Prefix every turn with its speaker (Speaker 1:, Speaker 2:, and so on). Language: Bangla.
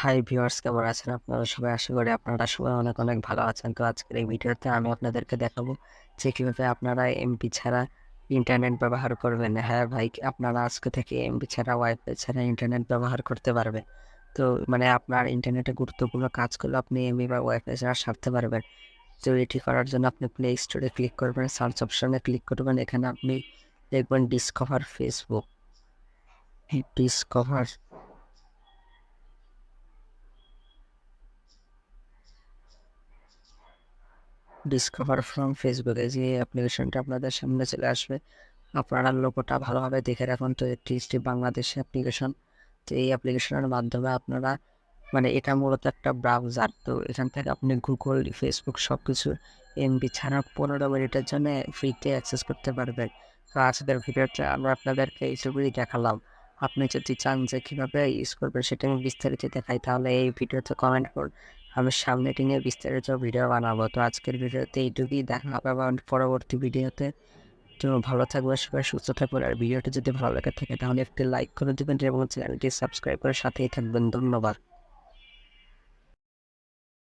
Speaker 1: হাই ভিউয়ার্স, কেমন আছেন আপনারা সবাই? আশা করি আপনারা সবাই অনেক অনেক ভালো আছেন। তো আজকের এই ভিডিওতে আমি আপনাদেরকে দেখাবো যে কীভাবে আপনারা এমবি ছাড়া ইন্টারনেট ব্যবহার করবেন। হ্যাঁ ভাই, আপনারা আজকে থেকে এমবি ছাড়া ওয়াইফাই ছাড়া ইন্টারনেট ব্যবহার করতে পারবেন। তো আপনার ইন্টারনেটে গুরুত্বপূর্ণ কাজগুলো আপনি এমবি বা ওয়াইফাই ছাড়া সারতে পারবেন। তো এটি করার জন্য আপনি প্লে স্টোরে ক্লিক করবেন, সার্চ অপশনে ক্লিক করবেন। এখানে আপনি দেখবেন discover Facebook, discover discover from ফেসবুকে যে অ্যাপ্লিকেশনটা আপনাদের সামনে চলে আসবে। আপনারা লোগোটা ভালোভাবে দেখে রাখুন। তো এটি একটি বাংলাদেশি অ্যাপ্লিকেশন। তো এই অ্যাপ্লিকেশনের মাধ্যমে আপনারা এটা মূলত একটা ব্রাউজার। তো এখান থেকে আপনি গুগল, ফেসবুক সব কিছু এমবি ছাড়া 15 মিনিটের জন্য ফ্রিতে অ্যাক্সেস করতে পারবেন। তো আজকের ভিডিওতে আমরা আপনাদেরকে এইসবই দেখালাম। আপনি যদি চান যে কীভাবে ইউজ করবেন সেটা আমি বিস্তারিত দেখাই, তাহলে এই ভিডিওতে কমেন্ট করুন। আমি সামনে এটি নিয়ে বিস্তারিত ভিডিও বানাবো। তো আজকের ভিডিওতে এইটুকুই, দেখা হবে আবার পরবর্তী ভিডিওতে। তো ভালো থাকবেন সবাই, সুস্থ থাকবেন। আর ভিডিওটি যদি ভালো লেগে থাকে তাহলে একটি লাইক করে দেবেন এবং চ্যানেলটি সাবস্ক্রাইব করে সাথেই থাকবেন। ধন্যবাদ।